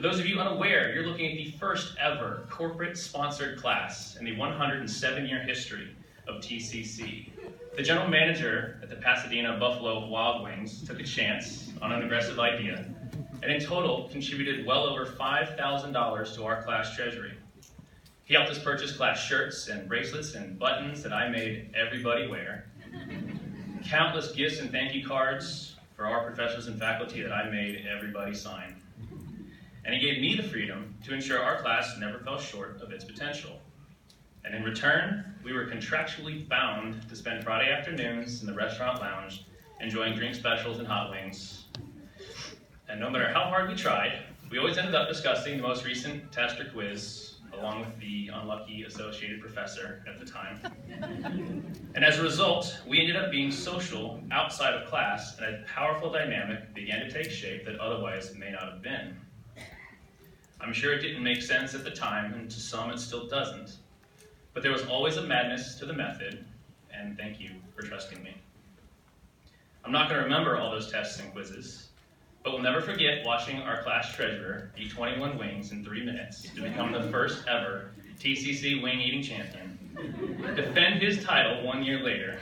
For those of you unaware, you're looking at the first ever corporate-sponsored class in the 107-year history of TCC. The general manager at the Pasadena Buffalo Wild Wings took a chance on an aggressive idea, and in total contributed well over $5,000 to our class treasury. He helped us purchase class shirts and bracelets and buttons that I made everybody wear, countless gifts and thank you cards for our professors and faculty that I made everybody sign. And he gave me the freedom to ensure our class never fell short of its potential. And in return, we were contractually bound to spend Friday afternoons in the restaurant lounge enjoying drink specials and hot wings. And no matter how hard we tried, we always ended up discussing the most recent test or quiz, along with the unlucky associated professor at the time. And as a result, we ended up being social outside of class, and a powerful dynamic began to take shape that otherwise may not have been. I'm sure it didn't make sense at the time, and to some it still doesn't. But there was always a madness to the method, and thank you for trusting me. I'm not going to remember all those tests and quizzes, but we'll never forget watching our class treasurer eat 21 wings in 3 minutes to become the first ever TCC wing eating champion, defend his title 1 year later,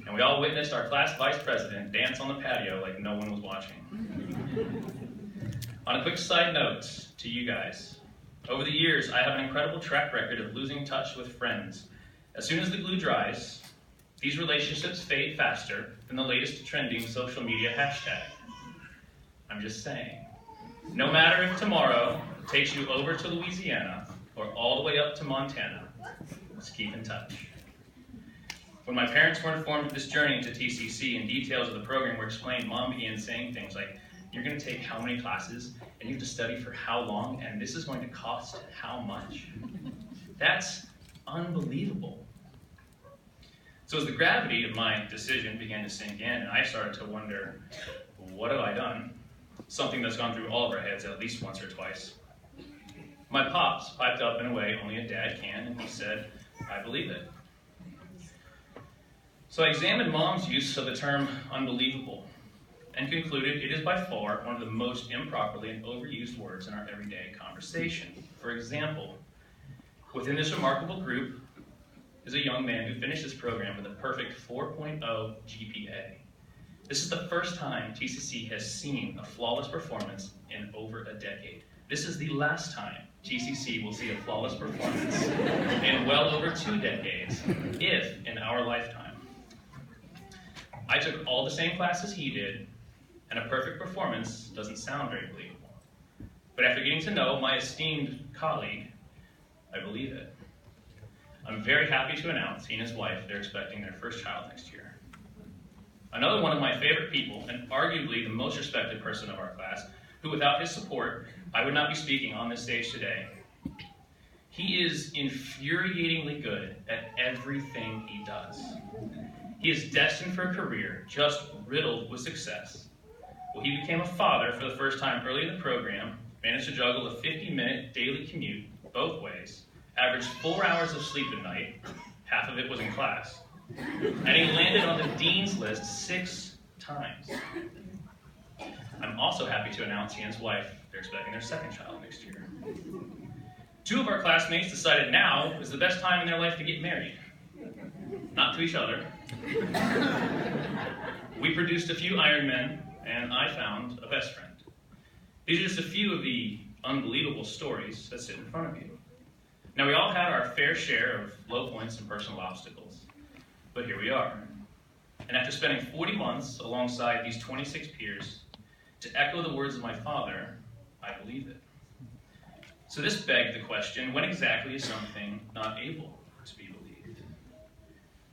and we all witnessed our class vice president dance on the patio like no one was watching. On a quick side note to you guys, over the years I have an incredible track record of losing touch with friends. As soon as the glue dries, these relationships fade faster than the latest trending social media hashtag. I'm just saying. No matter if tomorrow takes you over to Louisiana or all the way up to Montana, let's keep in touch. When my parents were informed of this journey to TCC and details of the program were explained, Mom began saying things like, you're going to take how many classes, and you have to study for how long, and this is going to cost how much? That's unbelievable. So as the gravity of my decision began to sink in, I started to wonder, what have I done? Something that's gone through all of our heads at least once or twice. My pops piped up in a way only a dad can, and he said, I believe it. So I examined Mom's use of the term unbelievable and concluded it is by far one of the most improperly and overused words in our everyday conversation. For example, within this remarkable group is a young man who finished this program with a perfect 4.0 GPA. This is the first time TCC has seen a flawless performance in over a decade. This is the last time TCC will see a flawless performance in well over 2 decades, if in our lifetime. I took all the same classes he did, and a perfect performance doesn't sound very believable. But after getting to know my esteemed colleague, I believe it. I'm very happy to announce he and his wife, they're expecting their first child next year. Another one of my favorite people, and arguably the most respected person of our class, who without his support, I would not be speaking on this stage today. He is infuriatingly good at everything he does. He is destined for a career just riddled with success. Well, he became a father for the first time early in the program, managed to juggle a 50-minute daily commute both ways, averaged 4 hours of sleep a night, half of it was in class, and he landed on the dean's list 6 times. I'm also happy to announce he and his wife, they're expecting their second child next year. 2 of our classmates decided now is the best time in their life to get married. Not to each other. We produced a few Ironmen, and I found a best friend. These are just a few of the unbelievable stories that sit in front of you. Now, we all had our fair share of low points and personal obstacles, but here we are. And after spending 40 months alongside these 26 peers, to echo the words of my father, I believe it. So this begged the question, when exactly is something not able to be believed?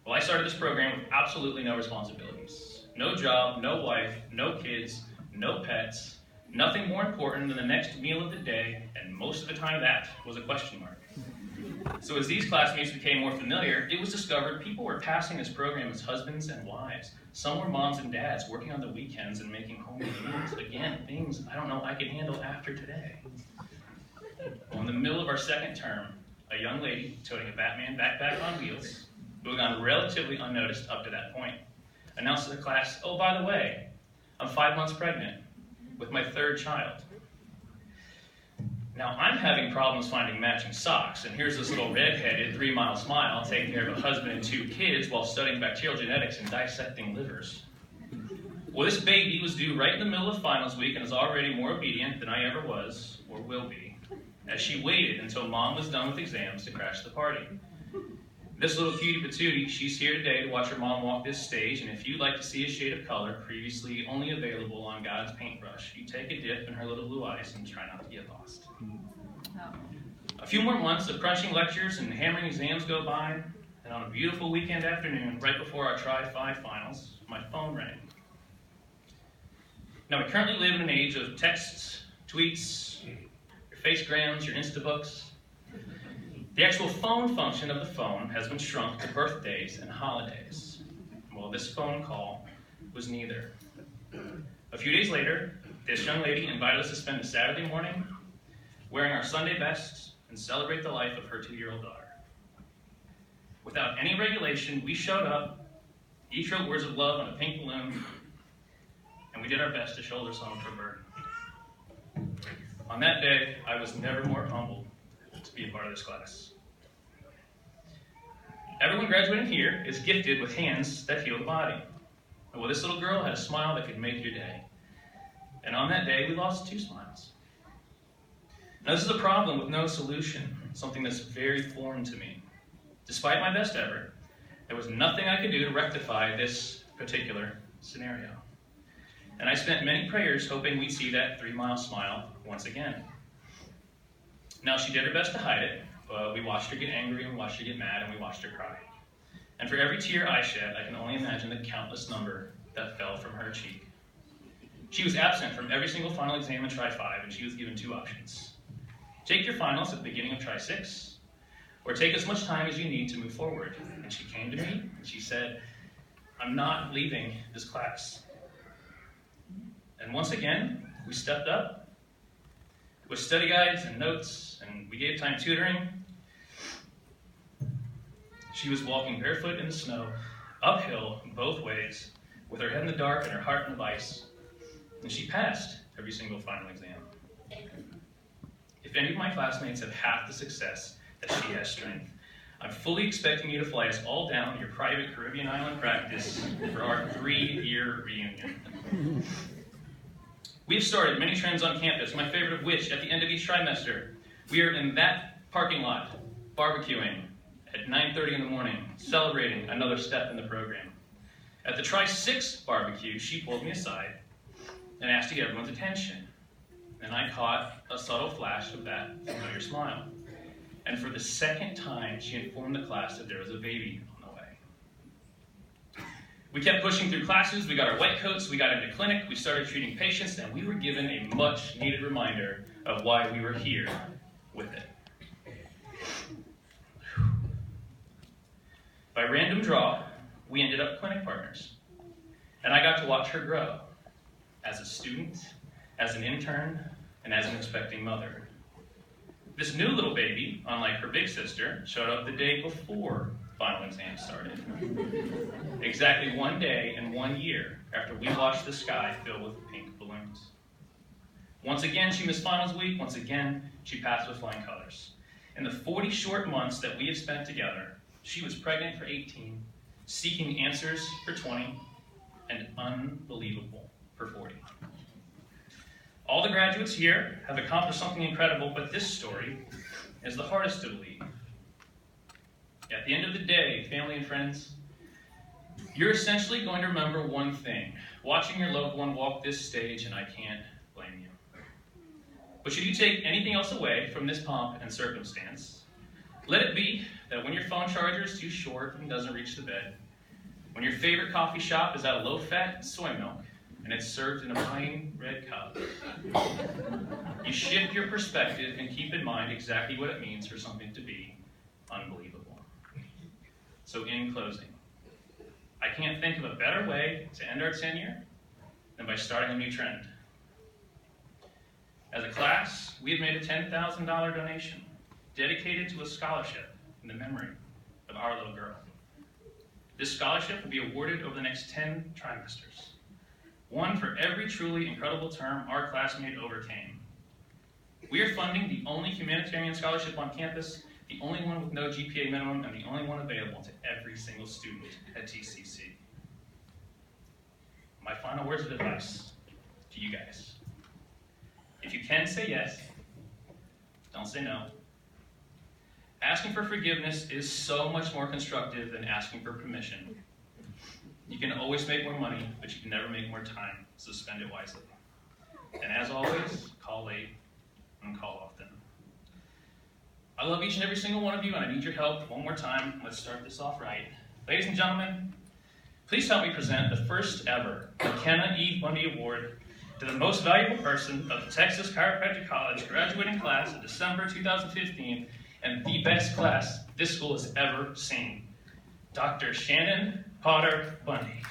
Well, I started this program with absolutely no responsibilities. No job, no wife, no kids, no pets, nothing more important than the next meal of the day, and most of the time that was a question mark. So as these classmates became more familiar, it was discovered people were passing this program as husbands and wives. Some were moms and dads working on the weekends and making homemade meals. Again, things I don't know I can handle after today. Well, in the middle of our second term, a young lady toting a Batman backpack on wheels, who had gone relatively unnoticed up to that point, announced to the class, oh, by the way, I'm 5 months pregnant with my 3rd child. Now, I'm having problems finding matching socks, and here's this little redheaded 3-mile smile taking care of a husband and 2 kids while studying bacterial genetics and dissecting livers. Well, this baby was due right in the middle of finals week and is already more obedient than I ever was, or will be, as she waited until Mom was done with exams to crash the party. This little cutie patootie, she's here today to watch her mom walk this stage, and if you'd like to see a shade of color previously only available on God's paintbrush, you take a dip in her little blue eyes and try not to get lost. A few more months of crunching lectures and hammering exams go by, and on a beautiful weekend afternoon, right before our Tri-5 finals, my phone rang. Now, we currently live in an age of texts, tweets, your Facegrams, your Instabooks. The actual phone function of the phone has been shrunk to birthdays and holidays. Well, this phone call was neither. A few days later, this young lady invited us to spend a Saturday morning wearing our Sunday bests and celebrate the life of her 2-year-old daughter. Without any regulation, we showed up, each wrote words of love on a pink balloon, and we did our best to shoulder some of her burden. On that day, I was never more humbled to be a part of this class. Everyone graduating here is gifted with hands that heal the body. Well, this little girl had a smile that could make your day. And on that day, we lost 2 smiles. Now, this is a problem with no solution, something that's very foreign to me. Despite my best effort, there was nothing I could do to rectify this particular scenario. And I spent many prayers hoping we'd see that 3-mile smile once again. Now, she did her best to hide it, but we watched her get angry, and we watched her get mad, and we watched her cry. And for every tear I shed, I can only imagine the countless number that fell from her cheek. She was absent from every single final exam in Tri-5, and she was given 2 options. Take your finals at the beginning of Tri-6, or take as much time as you need to move forward. And she came to me, and she said, "I'm not leaving this class." And once again, we stepped up with study guides and notes, and we gave time tutoring. She was walking barefoot in the snow, uphill both ways, with her head in the dark and her heart in the ice, and she passed every single final exam. If any of my classmates have half the success that she has strength, I'm fully expecting you to fly us all down to your private Caribbean island practice for our 3-year reunion. We've started many trends on campus, my favorite of which, at the end of each trimester, we are in that parking lot, barbecuing at 9:30 in the morning, celebrating another step in the program. At the Tri-6 barbecue, she pulled me aside and asked to get everyone's attention. And I caught a subtle flash of that familiar smile. And for the second time, she informed the class that there was a baby on the way. We kept pushing through classes, we got our white coats, we got into clinic, we started treating patients, and we were given a much needed reminder of why we were here with it. By random draw, we ended up clinic partners. And I got to watch her grow as a student, as an intern, and as an expecting mother. This new little baby, unlike her big sister, showed up the day before final exams started. Exactly 1 day and 1 year after we watched the sky fill with pink balloons. Once again, she missed finals week. Once again, she passed with flying colors. In the 40 short months that we have spent together, she was pregnant for 18, seeking answers for 20, and unbelievable for 40. All the graduates here have accomplished something incredible, but this story is the hardest to believe. At the end of the day, family and friends, you're essentially going to remember one thing: watching your loved one walk this stage, and I can't blame you. But should you take anything else away from this pomp and circumstance, let it be that when your phone charger is too short and doesn't reach the bed, when your favorite coffee shop is out of low-fat soy milk, and it's served in a plain red cup, you shift your perspective and keep in mind exactly what it means for something to be unbelievable. So in closing, I can't think of a better way to end our tenure than by starting a new trend. As a class, we have made a $10,000 donation dedicated to a scholarship in the memory of our little girl. This scholarship will be awarded over the next 10 trimesters, one for every truly incredible term our classmate overcame. We are funding the only humanitarian scholarship on campus, the only one with no GPA minimum, and the only one available to every single student at TCC. My final words of advice to you guys. If you can say yes, don't say no. Asking for forgiveness is so much more constructive than asking for permission. You can always make more money, but you can never make more time, so spend it wisely. And as always, call late and call often. I love each and every single one of you, and I need your help one more time. Let's start this off right. Ladies and gentlemen, please help me present the first ever McKenna E. Bundy Award to the most valuable person of the Texas Chiropractic College graduating class of December 2015 and the best class this school has ever seen, Dr. Shannon Potter Bundy.